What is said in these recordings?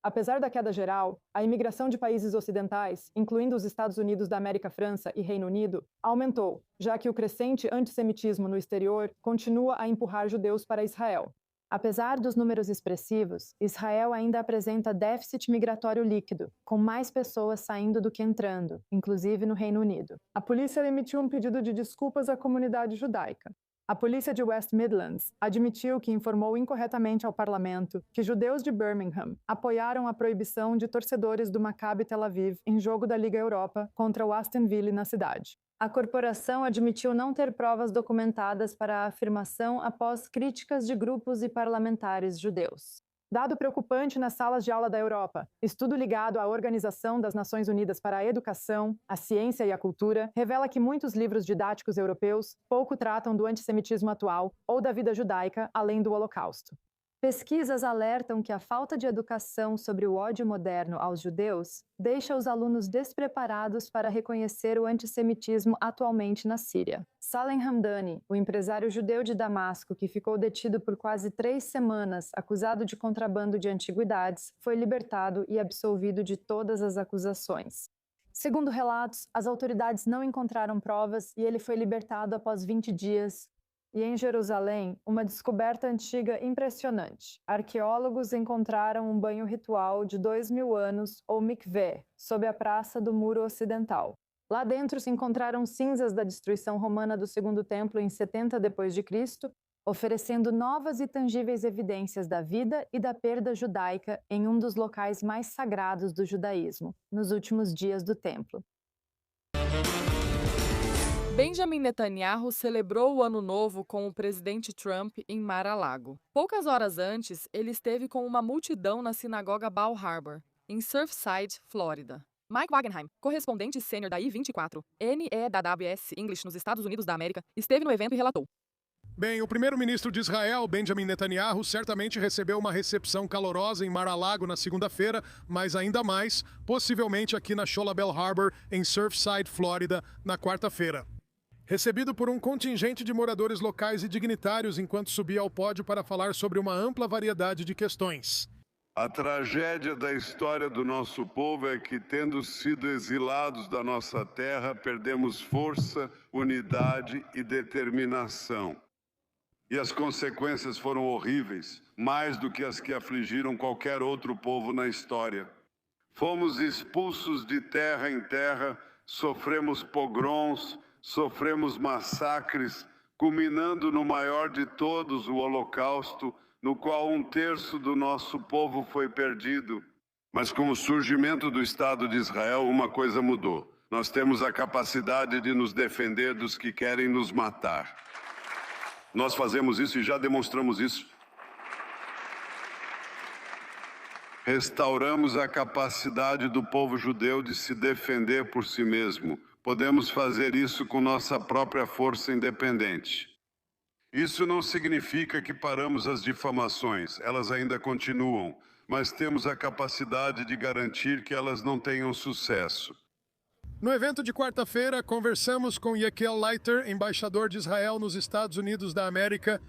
Apesar da queda geral, a imigração de países ocidentais, incluindo os Estados Unidos da América, França e Reino Unido, aumentou, já que o crescente antissemitismo no exterior continua a empurrar judeus para Israel. Apesar dos números expressivos, Israel ainda apresenta déficit migratório líquido, com mais pessoas saindo do que entrando, inclusive no Reino Unido. A polícia emitiu um pedido de desculpas à comunidade judaica. A polícia de West Midlands admitiu que informou incorretamente ao parlamento que judeus de Birmingham apoiaram a proibição de torcedores do Maccabi Tel Aviv em jogo da Liga Europa contra o Aston Villa na cidade. A corporação admitiu não ter provas documentadas para a afirmação após críticas de grupos e parlamentares judeus. Dado preocupante nas salas de aula da Europa, estudo ligado à Organização das Nações Unidas para a Educação, a Ciência e a Cultura revela que muitos livros didáticos europeus pouco tratam do antissemitismo atual ou da vida judaica além do Holocausto. Pesquisas alertam que a falta de educação sobre o ódio moderno aos judeus deixa os alunos despreparados para reconhecer o antissemitismo atualmente na Síria. Salem Hamdani, o empresário judeu de Damasco que ficou detido por quase 3 semanas acusado de contrabando de antiguidades, foi libertado e absolvido de todas as acusações. Segundo relatos, as autoridades não encontraram provas e ele foi libertado após 20 dias. E em Jerusalém, uma descoberta antiga impressionante. Arqueólogos encontraram um banho ritual de 2.000 anos, ou mikveh, sob a praça do Muro Ocidental. Lá dentro se encontraram cinzas da destruição romana do Segundo Templo em 70 d.C., oferecendo novas e tangíveis evidências da vida e da perda judaica em um dos locais mais sagrados do judaísmo, nos últimos dias do templo. Benjamin Netanyahu celebrou o Ano Novo com o presidente Trump em Mar-a-Lago. Poucas horas antes, ele esteve com uma multidão na sinagoga Bal Harbor, em Surfside, Flórida. Mike Wagenheim, correspondente sênior da I-24, NEWS English nos Estados Unidos da América, esteve no evento e relatou. Bem, o primeiro-ministro de Israel, Benjamin Netanyahu, certamente recebeu uma recepção calorosa em Mar-a-Lago na segunda-feira, mas ainda mais, possivelmente aqui na Shola Bal Harbor, em Surfside, Flórida, na quarta-feira. Recebido por um contingente de moradores locais e dignitários enquanto subia ao pódio para falar sobre uma ampla variedade de questões. A tragédia da história do nosso povo é que, tendo sido exilados da nossa terra, perdemos força, unidade e determinação. E as consequências foram horríveis, mais do que as que afligiram qualquer outro povo na história. Fomos expulsos de terra em terra, sofremos pogroms, sofremos massacres, culminando no maior de todos, o Holocausto, no qual 1/3 do nosso povo foi perdido. Mas com o surgimento do Estado de Israel, uma coisa mudou. Nós temos a capacidade de nos defender dos que querem nos matar. Nós fazemos isso e já demonstramos isso. Restauramos a capacidade do povo judeu de se defender por si mesmo. Podemos fazer isso com nossa própria força independente. Isso não significa que paramos as difamações, elas ainda continuam, mas temos a capacidade de garantir que elas não tenham sucesso. No evento de quarta-feira, conversamos com Yechiel Leiter, embaixador de Israel nos Estados Unidos da América.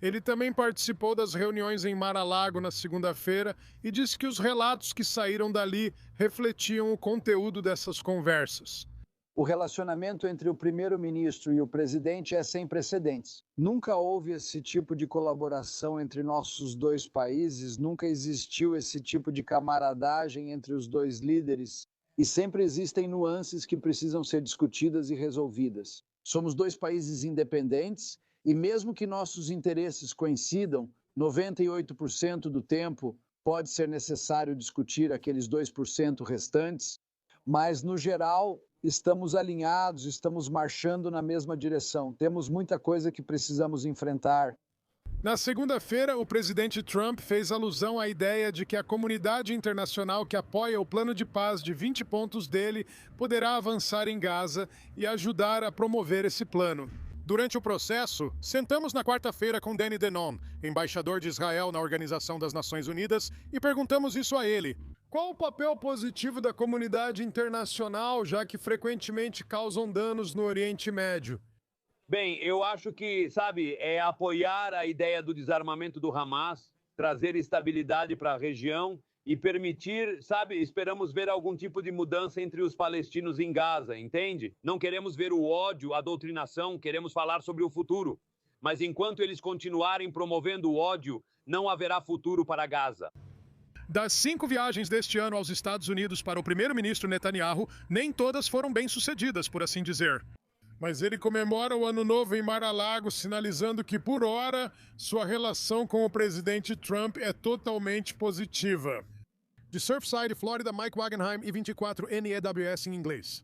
Ele também participou das reuniões em Mar-a-Lago na segunda-feira e disse que os relatos que saíram dali refletiam o conteúdo dessas conversas. O relacionamento entre o primeiro-ministro e o presidente é sem precedentes. Nunca houve esse tipo de colaboração entre nossos dois países, nunca existiu esse tipo de camaradagem entre os dois líderes e sempre existem nuances que precisam ser discutidas e resolvidas. Somos dois países independentes e mesmo que nossos interesses coincidam, 98% do tempo pode ser necessário discutir aqueles 2% restantes, mas no geral estamos alinhados, estamos marchando na mesma direção. Temos muita coisa que precisamos enfrentar. Na segunda-feira, o presidente Trump fez alusão à ideia de que a comunidade internacional que apoia o plano de paz de 20 pontos dele poderá avançar em Gaza e ajudar a promover esse plano. Durante o processo, sentamos na quarta-feira com Danny Danon, embaixador de Israel na Organização das Nações Unidas, e perguntamos isso a ele. Qual o papel positivo da comunidade internacional, já que frequentemente causam danos no Oriente Médio? Bem, eu acho que, é apoiar a ideia do desarmamento do Hamas, trazer estabilidade para a região e permitir, sabe, esperamos ver algum tipo de mudança entre os palestinos em Gaza, entende? Não queremos ver o ódio, a doutrinação, queremos falar sobre o futuro. Mas enquanto eles continuarem promovendo o ódio, não haverá futuro para Gaza. Das 5 viagens deste ano aos Estados Unidos para o primeiro-ministro Netanyahu, nem todas foram bem-sucedidas, por assim dizer. Mas ele comemora o Ano Novo em Mar-a-Lago, sinalizando que, por hora, sua relação com o presidente Trump é totalmente positiva. De Surfside, Flórida, Mike Wagenheim, I-24 NEWS em inglês.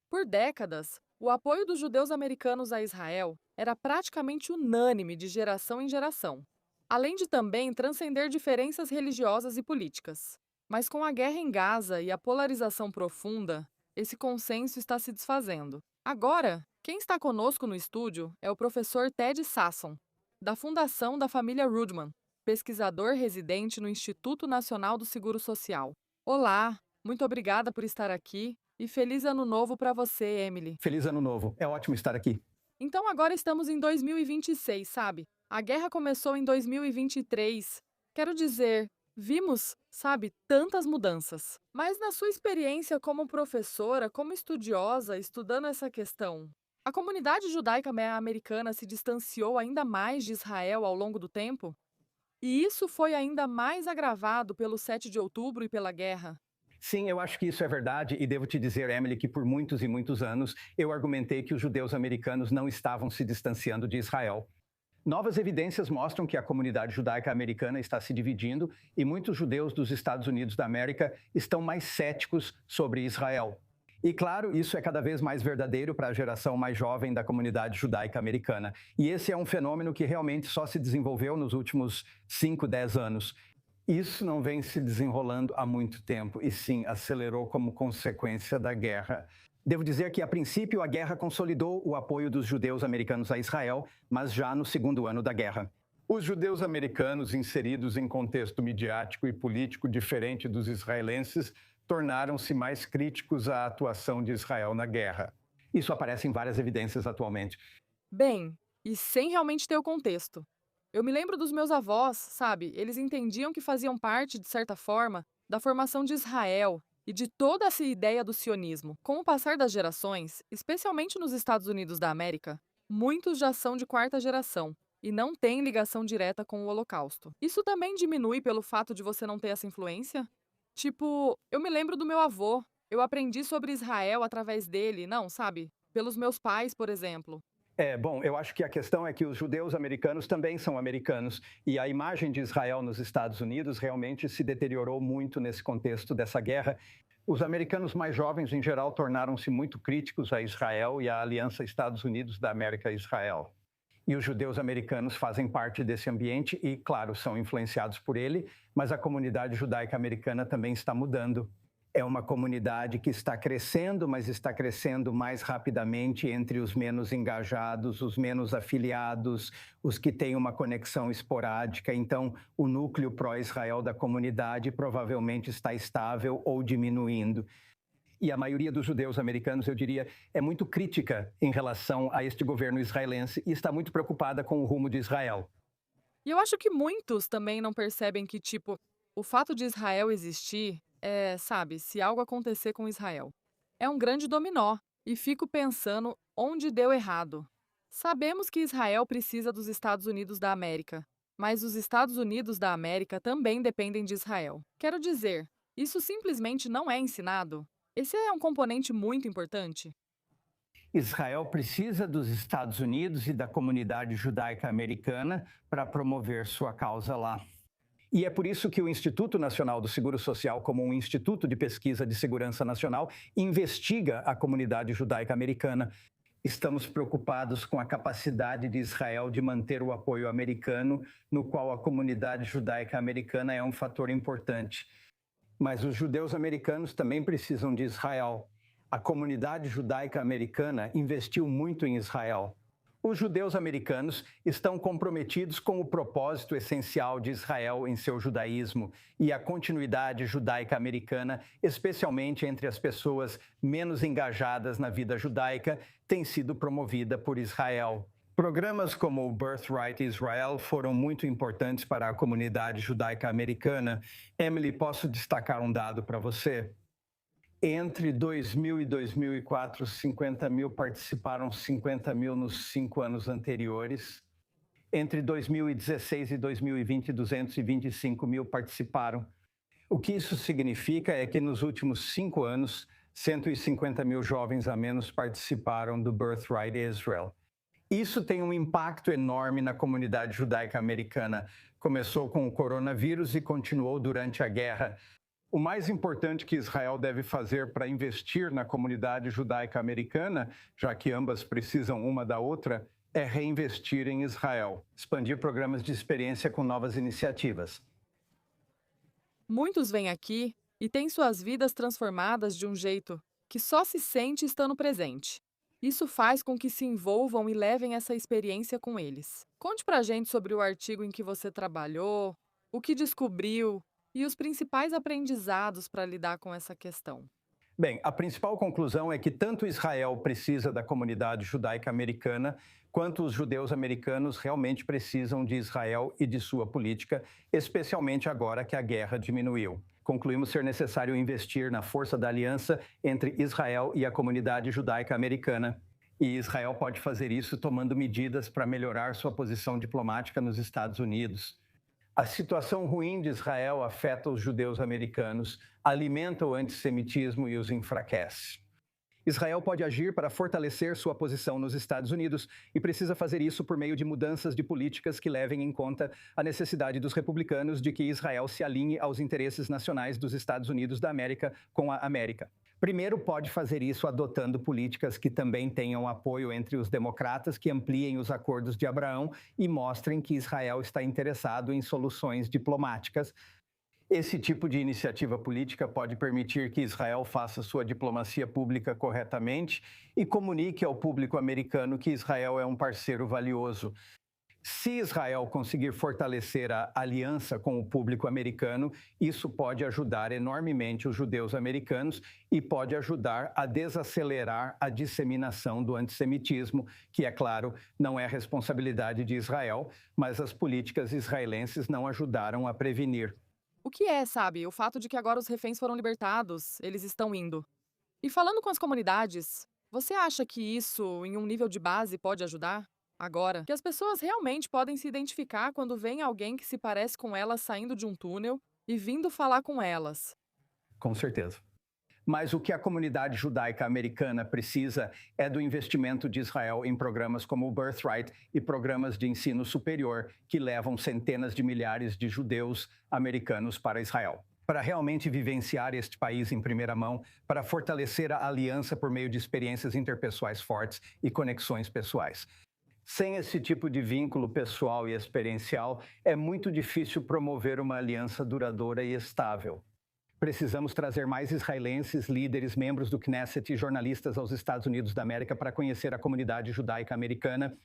Por décadas, o apoio dos judeus americanos a Israel era praticamente unânime de geração em geração, além de também transcender diferenças religiosas e políticas. Mas com a guerra em Gaza e a polarização profunda, esse consenso está se desfazendo. Agora, quem está conosco no estúdio é o professor Ted Sasson, da Fundação da Família Rudman, pesquisador residente no Instituto Nacional do Seguro Social. Olá, muito obrigada por estar aqui e feliz Ano Novo para você, Emily. Feliz Ano Novo, é ótimo estar aqui. Então agora estamos em 2026, sabe? A guerra começou em 2023. Quero dizer, vimos, sabe, tantas mudanças. Mas na sua experiência como professora, como estudiosa, estudando essa questão, a comunidade judaica americana se distanciou ainda mais de Israel ao longo do tempo? E isso foi ainda mais agravado pelo 7 de outubro e pela guerra? Sim, eu acho que isso é verdade e devo te dizer, Emily, que por muitos e muitos anos eu argumentei que os judeus americanos não estavam se distanciando de Israel. Novas evidências mostram que a comunidade judaica americana está se dividindo e muitos judeus dos Estados Unidos da América estão mais céticos sobre Israel. E claro, isso é cada vez mais verdadeiro para a geração mais jovem da comunidade judaica americana. E esse é um fenômeno que realmente só se desenvolveu nos últimos 5, 10 anos. Isso não vem se desenrolando há muito tempo, e sim, acelerou como consequência da guerra. Devo dizer que, a princípio, a guerra consolidou o apoio dos judeus americanos a Israel, mas já no segundo ano da guerra. Os judeus americanos, inseridos em contexto midiático e político diferente dos israelenses, tornaram-se mais críticos à atuação de Israel na guerra. Isso aparece em várias evidências atualmente. Bem, e sem realmente ter o contexto. Eu me lembro dos meus avós, sabe? Eles entendiam que faziam parte, de certa forma, da formação de Israel e de toda essa ideia do sionismo. Com o passar das gerações, especialmente nos Estados Unidos da América, muitos já são de 4ª geração e não têm ligação direta com o Holocausto. Isso também diminui pelo fato de você não ter essa influência? Tipo, eu me lembro do meu avô. Eu aprendi sobre Israel através dele, não, sabe? Pelos meus pais, por exemplo. Bom, eu acho que a questão é que os judeus americanos também são americanos e a imagem de Israel nos Estados Unidos realmente se deteriorou muito nesse contexto dessa guerra. Os americanos mais jovens, em geral, tornaram-se muito críticos a Israel e à aliança Estados Unidos da América e Israel. E os judeus americanos fazem parte desse ambiente e, claro, são influenciados por ele, mas a comunidade judaica americana também está mudando. É uma comunidade que está crescendo, mas está crescendo mais rapidamente entre os menos engajados, os menos afiliados, os que têm uma conexão esporádica. Então, o núcleo pró-Israel da comunidade provavelmente está estável ou diminuindo. E a maioria dos judeus americanos, eu diria, é muito crítica em relação a este governo israelense e está muito preocupada com o rumo de Israel. E eu acho que muitos também não percebem que, tipo, o fato de Israel existir sabe, se algo acontecer com Israel, é um grande dominó, e fico pensando onde deu errado. Sabemos que Israel precisa dos Estados Unidos da América, mas os Estados Unidos da América também dependem de Israel. Quero dizer, isso simplesmente não é ensinado? Esse é um componente muito importante. Israel precisa dos Estados Unidos e da comunidade judaica americana para promover sua causa lá. E é por isso que o Instituto Nacional do Seguro Social, como um instituto de pesquisa de segurança nacional, investiga a comunidade judaica americana. Estamos preocupados com a capacidade de Israel de manter o apoio americano, no qual a comunidade judaica americana é um fator importante. Mas os judeus americanos também precisam de Israel. A comunidade judaica americana investiu muito em Israel. Os judeus americanos estão comprometidos com o propósito essencial de Israel em seu judaísmo e a continuidade judaica americana, especialmente entre as pessoas menos engajadas na vida judaica, tem sido promovida por Israel. Programas como o Birthright Israel foram muito importantes para a comunidade judaica americana. Emily, posso destacar um dado para você? Entre 2000 e 2004, 50 mil participaram, 50 mil nos 5 anos anteriores. Entre 2016 e 2020, 225 mil participaram. O que isso significa é que nos últimos 5 anos, 150 mil jovens a menos participaram do Birthright Israel. Isso tem um impacto enorme na comunidade judaica americana. Começou com o coronavírus e continuou durante a guerra. O mais importante que Israel deve fazer para investir na comunidade judaica americana, já que ambas precisam uma da outra, é reinvestir em Israel, expandir programas de experiência com novas iniciativas. Muitos vêm aqui e têm suas vidas transformadas de um jeito que só se sente estando presente. Isso faz com que se envolvam e levem essa experiência com eles. Conte pra gente sobre o artigo em que você trabalhou, o que descobriu e os principais aprendizados para lidar com essa questão. Bem, a principal conclusão é que tanto Israel precisa da comunidade judaica americana, quanto os judeus americanos realmente precisam de Israel e de sua política, especialmente agora que a guerra diminuiu. Concluímos ser necessário investir na força da aliança entre Israel e a comunidade judaica americana. E Israel pode fazer isso tomando medidas para melhorar sua posição diplomática nos Estados Unidos. A situação ruim de Israel afeta os judeus americanos, alimenta o antissemitismo e os enfraquece. Israel pode agir para fortalecer sua posição nos Estados Unidos e precisa fazer isso por meio de mudanças de políticas que levem em conta a necessidade dos republicanos de que Israel se alinhe aos interesses nacionais dos Estados Unidos da América com a América. Primeiro, pode fazer isso adotando políticas que também tenham apoio entre os democratas, que ampliem os acordos de Abraão e mostrem que Israel está interessado em soluções diplomáticas. Esse tipo de iniciativa política pode permitir que Israel faça sua diplomacia pública corretamente e comunique ao público americano que Israel é um parceiro valioso. Se Israel conseguir fortalecer a aliança com o público americano, isso pode ajudar enormemente os judeus americanos e pode ajudar a desacelerar a disseminação do antissemitismo, que, é claro, não é responsabilidade de Israel, mas as políticas israelenses não ajudaram a prevenir. O que é, sabe, o fato de que agora os reféns foram libertados, eles estão indo. E falando com as comunidades, você acha que isso, em um nível de base, pode ajudar? Agora, que as pessoas realmente podem se identificar quando vem alguém que se parece com elas saindo de um túnel e vindo falar com elas. Com certeza. Mas o que a comunidade judaica americana precisa é do investimento de Israel em programas como o Birthright e programas de ensino superior que levam centenas de milhares de judeus americanos para Israel. Para realmente vivenciar este país em primeira mão, para fortalecer a aliança por meio de experiências interpessoais fortes e conexões pessoais. Sem esse tipo de vínculo pessoal e experiencial, é muito difícil promover uma aliança duradoura e estável. Precisamos trazer mais israelenses, líderes, membros do Knesset e jornalistas aos Estados Unidos da América para conhecer a comunidade judaica americana.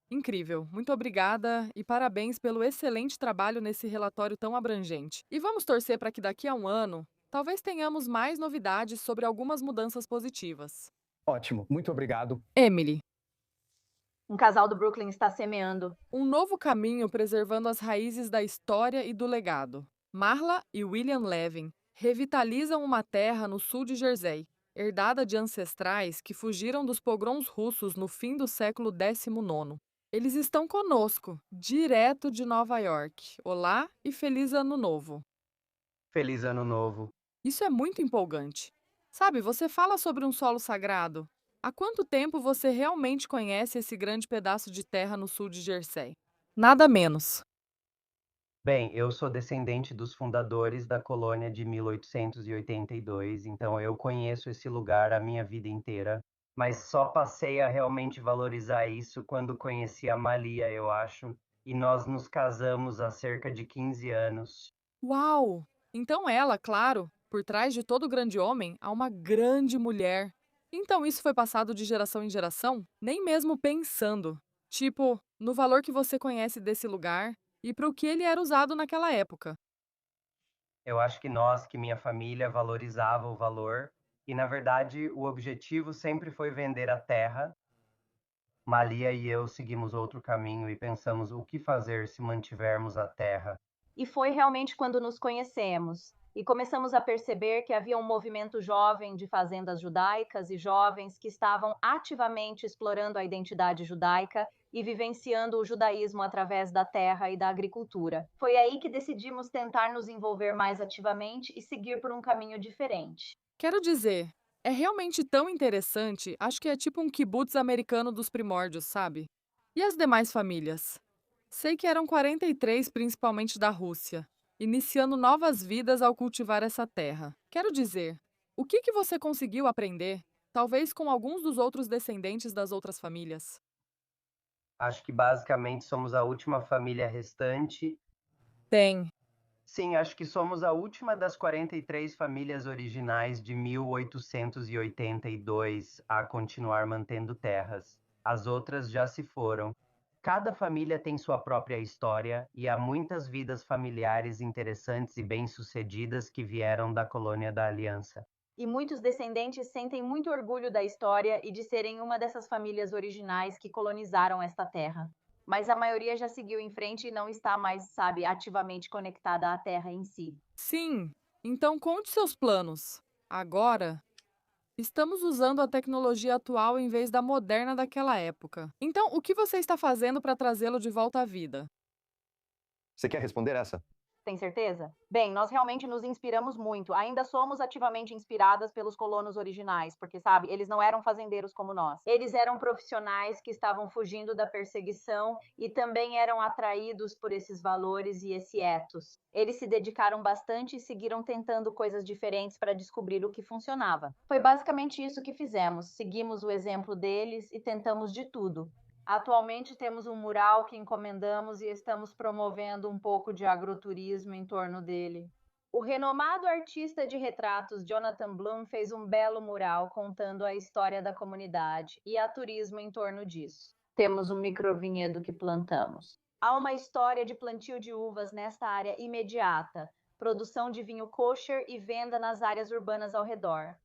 Incrível. Muito obrigada e parabéns pelo excelente trabalho nesse relatório tão abrangente. E vamos torcer para que daqui a um ano, talvez tenhamos mais novidades sobre algumas mudanças positivas. Ótimo. Muito obrigado. Emily. Um casal do Brooklyn está semeando. Um novo caminho preservando as raízes da história e do legado. Marla e William Levin revitalizam uma terra no sul de Jersey, herdada de ancestrais que fugiram dos pogroms russos no fim do século XIX. Eles estão conosco, direto de Nova York. Olá e feliz ano novo. Feliz ano novo. Isso é muito empolgante. Sabe, você fala sobre um solo sagrado. Há quanto tempo você realmente conhece esse grande pedaço de terra no sul de Jersey? Nada menos. Bem, eu sou descendente dos fundadores da colônia de 1882, então eu conheço esse lugar a minha vida inteira, mas só passei a realmente valorizar isso quando conheci a Malia, eu acho, e nós nos casamos há cerca de 15 anos. Uau! Então ela, claro, por trás de todo grande homem, há uma grande mulher. Então isso foi passado de geração em geração? Nem mesmo pensando. Tipo, no valor que você conhece desse lugar e para o que ele era usado naquela época. Eu acho que minha família, valorizava o valor, e na verdade o objetivo sempre foi vender a terra Malia e eu seguimos outro caminho e pensamos o que fazer se mantivermos a terra. E foi realmente quando nos conhecemos e começamos a perceber que havia um movimento jovem de fazendas judaicas e jovens que estavam ativamente explorando a identidade judaica e vivenciando o judaísmo através da terra e da agricultura. Foi aí que decidimos tentar nos envolver mais ativamente e seguir por um caminho diferente. Quero dizer, é realmente tão interessante, acho que é tipo um kibutz americano dos primórdios, sabe? E as demais famílias? Sei que eram 43, principalmente da Rússia, iniciando novas vidas ao cultivar essa terra. Quero dizer, o que você conseguiu aprender, talvez com alguns dos outros descendentes das outras famílias? Acho que basicamente somos a última família restante. Tem. Sim, acho que somos a última das 43 famílias originais de 1882 a continuar mantendo terras. As outras já se foram. Cada família tem sua própria história e há muitas vidas familiares interessantes e bem-sucedidas que vieram da colônia da Aliança. E muitos descendentes sentem muito orgulho da história e de serem uma dessas famílias originais que colonizaram esta terra. Mas a maioria já seguiu em frente e não está mais, sabe, ativamente conectada à terra em si. Sim, então conte seus planos. Agora, estamos usando a tecnologia atual em vez da moderna daquela época. Então, o que você está fazendo para trazê-lo de volta à vida? Você quer responder essa? Tem certeza? Bem, nós realmente nos inspiramos muito. Ainda somos ativamente inspiradas pelos colonos originais, porque, sabe, eles não eram fazendeiros como nós. Eles eram profissionais que estavam fugindo da perseguição e também eram atraídos por esses valores e esse ethos. Eles se dedicaram bastante e seguiram tentando coisas diferentes para descobrir o que funcionava. Foi basicamente isso que fizemos. Seguimos o exemplo deles e tentamos de tudo. Atualmente temos um mural que encomendamos e estamos promovendo um pouco de agroturismo em torno dele. O renomado artista de retratos Jonathan Bloom fez um belo mural contando a história da comunidade e há turismo em torno disso. Temos um microvinhedo que plantamos. Há uma história de plantio de uvas nesta área imediata, produção de vinho kosher e venda nas áreas urbanas ao redor.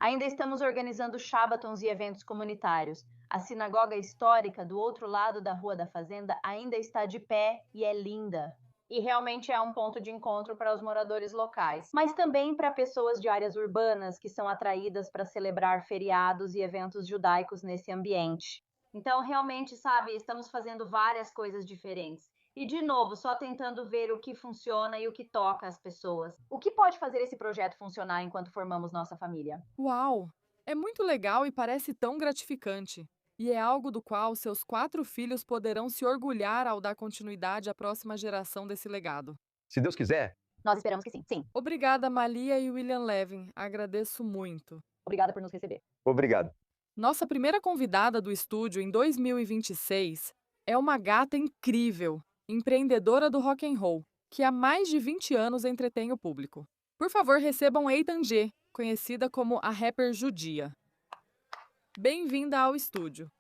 Ainda estamos organizando Shabbatons e eventos comunitários. A sinagoga histórica do outro lado da Rua da Fazenda ainda está de pé e é linda. E realmente é um ponto de encontro para os moradores locais, mas também para pessoas de áreas urbanas que são atraídas para celebrar feriados e eventos judaicos nesse ambiente. Então, realmente, sabe, estamos fazendo várias coisas diferentes. E, de novo, só tentando ver o que funciona e o que toca as pessoas. O que pode fazer esse projeto funcionar enquanto formamos nossa família? Uau! É muito legal e parece tão gratificante. E é algo do qual seus 4 filhos poderão se orgulhar ao dar continuidade à próxima geração desse legado. Se Deus quiser. Nós esperamos que sim. Sim. Obrigada, Malia e William Levin. Agradeço muito. Obrigada por nos receber. Obrigado. Nossa primeira convidada do estúdio em 2026 é uma gata incrível, empreendedora do rock and roll, que há mais de 20 anos entretém o público. Por favor, recebam Eitan G, conhecida como a rapper judia. Bem-vinda ao estúdio.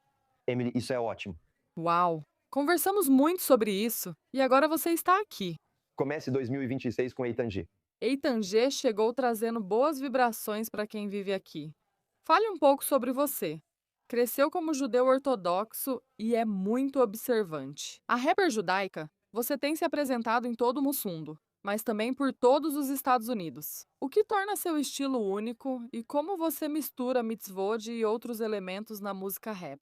Emily, isso é ótimo. Uau! Conversamos muito sobre isso e agora você está aqui. Comece 2026 com Eitan G. Eitan G chegou trazendo boas vibrações para quem vive aqui. Fale um pouco sobre você. Cresceu como judeu ortodoxo e é muito observante. A rapper judaica, você tem se apresentado em todo o Mussundo, mas também por todos os Estados Unidos. O que torna seu estilo único e como você mistura mitzvot e outros elementos na música rap?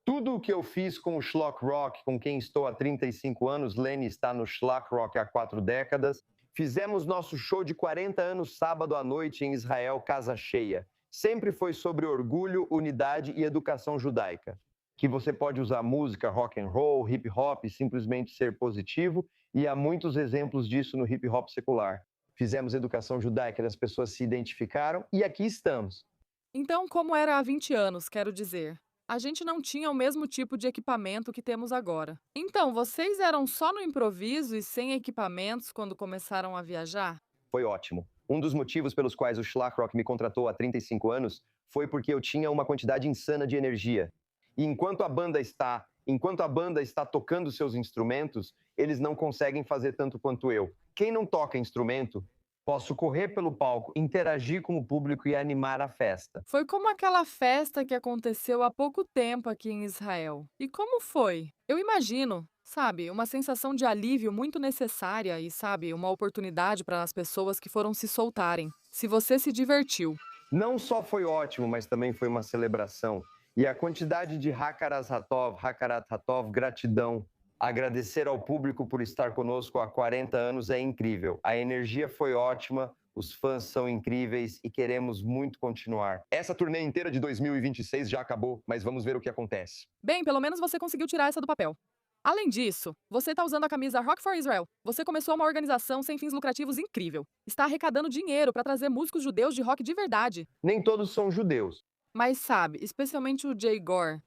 Tudo o que eu fiz com o Shlock Rock, com quem estou há 35 anos, Lenny está no Shlock Rock há 4 décadas. Fizemos nosso show de 40 anos sábado à noite em Israel, casa cheia. Sempre foi sobre orgulho, unidade e educação judaica. Que você pode usar música, rock and roll, hip hop e simplesmente ser positivo, e há muitos exemplos disso no hip hop secular. Fizemos educação judaica, as pessoas se identificaram e aqui estamos. Então, como era há 20 anos, quero dizer? A gente não tinha o mesmo tipo de equipamento que temos agora. Então, vocês eram só no improviso e sem equipamentos quando começaram a viajar? Foi ótimo. Um dos motivos pelos quais o Shlock Rock me contratou há 35 anos foi porque eu tinha uma quantidade insana de energia. E enquanto a banda está tocando seus instrumentos, eles não conseguem fazer tanto quanto eu. Quem não toca instrumento Posso correr pelo palco, interagir com o público e animar a festa. Foi como aquela festa que aconteceu há pouco tempo aqui em Israel. E como foi? Eu imagino, sabe, uma sensação de alívio muito necessária e, sabe, uma oportunidade para as pessoas que foram se soltarem. Se você se divertiu. Não só foi ótimo, mas também foi uma celebração. E a quantidade de Hakarat Hatov, gratidão. Agradecer ao público por estar conosco há 40 anos é incrível. A energia foi ótima, os fãs são incríveis e queremos muito continuar. Essa turnê inteira de 2026 já acabou, mas vamos ver o que acontece. Bem, pelo menos você conseguiu tirar essa do papel. Além disso, você está usando a camisa Rock for Israel. Você começou uma organização sem fins lucrativos incrível. Está arrecadando dinheiro para trazer músicos judeus de rock de verdade. Nem todos são judeus. Mas sabe, especialmente o Jay Gore.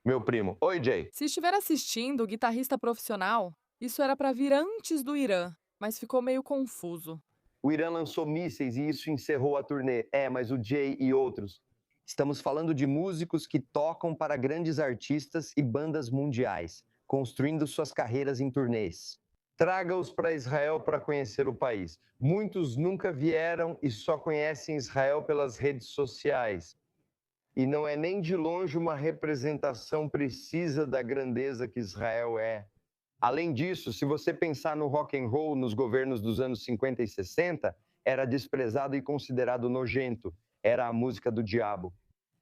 Meu primo. Oi, Jay. Se estiver assistindo o guitarrista profissional, isso era para vir antes do Irã, mas ficou meio confuso. O Irã lançou mísseis e isso encerrou a turnê. Mas o Jay e outros. Estamos falando de músicos que tocam para grandes artistas e bandas mundiais, construindo suas carreiras em turnês. Traga-os para Israel para conhecer o país. Muitos nunca vieram e só conhecem Israel pelas redes sociais. E não é nem de longe uma representação precisa da grandeza que Israel é. Além disso, se você pensar no rock and roll nos governos dos anos 50 e 60, era desprezado e considerado nojento. Era a música do diabo.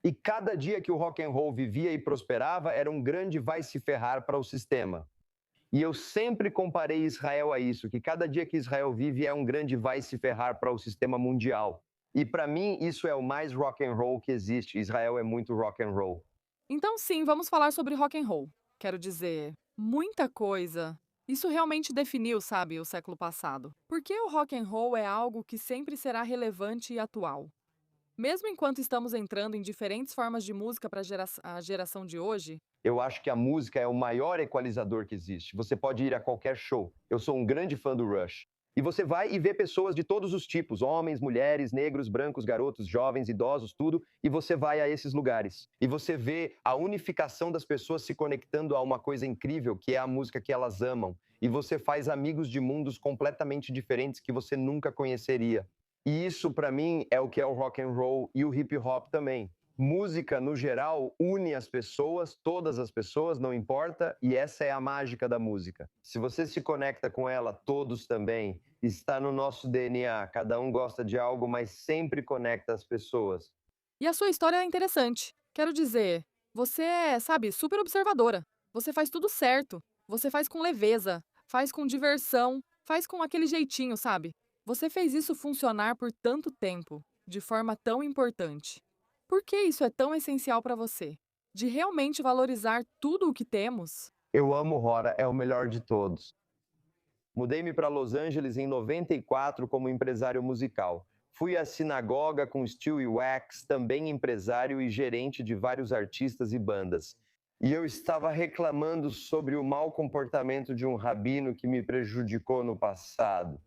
E cada dia que o rock and roll vivia e prosperava era um grande vai se ferrar para o sistema. E eu sempre comparei Israel a isso, que cada dia que Israel vive é um grande vai se ferrar para o sistema mundial. E para mim isso é o mais rock and roll que existe. Israel é muito rock and roll. Então sim, vamos falar sobre rock and roll. Quero dizer, muita coisa. Isso realmente definiu, sabe, o século passado. Porque o rock and roll é algo que sempre será relevante e atual. Mesmo enquanto estamos entrando em diferentes formas de música para a geração de hoje, eu acho que a música é o maior equalizador que existe. Você pode ir a qualquer show. Eu sou um grande fã do Rush. E você vai e vê pessoas de todos os tipos, homens, mulheres, negros, brancos, garotos, jovens, idosos, tudo, e você vai a esses lugares. E você vê a unificação das pessoas se conectando a uma coisa incrível, que é a música que elas amam. E você faz amigos de mundos completamente diferentes que você nunca conheceria. E isso, para mim, é o que é o rock and roll e o hip hop também. Música, no geral, une as pessoas, todas as pessoas, não importa, e essa é a mágica da música. Se você se conecta com ela, todos também, está no nosso DNA. Cada um gosta de algo, mas sempre conecta as pessoas. E a sua história é interessante. Quero dizer, você é, sabe, super observadora. Você faz tudo certo. Você faz com leveza, faz com diversão, faz com aquele jeitinho, sabe? Você fez isso funcionar por tanto tempo, de forma tão importante. Por que isso é tão essencial para você? De realmente valorizar tudo o que temos? Eu amo Rora, é o melhor de todos. Mudei-me para Los Angeles em 94 como empresário musical. Fui à sinagoga com Stewie Wax, também empresário e gerente de vários artistas e bandas. E eu estava reclamando sobre o mau comportamento de um rabino que me prejudicou no passado.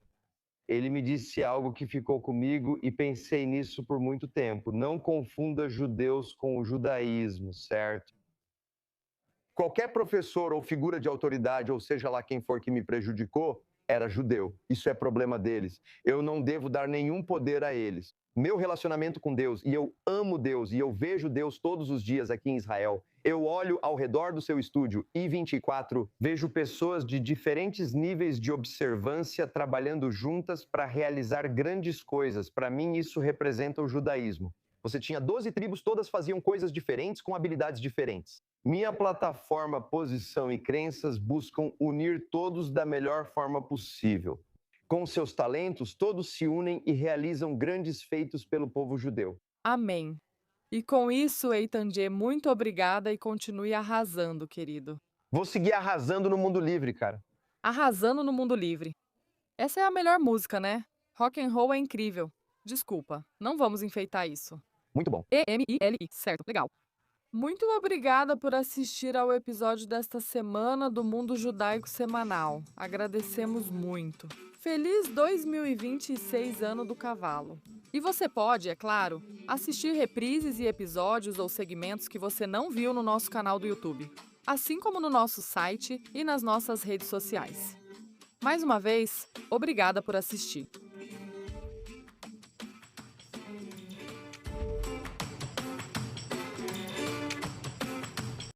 Ele me disse algo que ficou comigo e pensei nisso por muito tempo. Não confunda judeus com o judaísmo, certo? Qualquer professor ou figura de autoridade, ou seja lá quem for que me prejudicou, era judeu. Isso é problema deles. Eu não devo dar nenhum poder a eles. Meu relacionamento com Deus, e eu amo Deus, e eu vejo Deus todos os dias aqui em Israel. Eu olho ao redor do seu estúdio, I24, vejo pessoas de diferentes níveis de observância trabalhando juntas para realizar grandes coisas. Para mim, isso representa o judaísmo. Você tinha 12 tribos, todas faziam coisas diferentes com habilidades diferentes. Minha plataforma Posição e Crenças buscam unir todos da melhor forma possível. Com seus talentos, todos se unem e realizam grandes feitos pelo povo judeu. Amém. E com isso, Eitan J, muito obrigada e continue arrasando, querido. Vou seguir arrasando no mundo livre, cara. Arrasando no mundo livre. Essa é a melhor música, né? Rock and roll é incrível. Desculpa, não vamos enfeitar isso. Muito bom. E-M-I-L-I, certo, legal. Muito obrigada por assistir ao episódio desta semana do Mundo Judaico Semanal. Agradecemos muito. Feliz 2026 Ano do Cavalo. E você pode, é claro, assistir reprises e episódios ou segmentos que você não viu no nosso canal do YouTube, assim como no nosso site e nas nossas redes sociais. Mais uma vez, obrigada por assistir.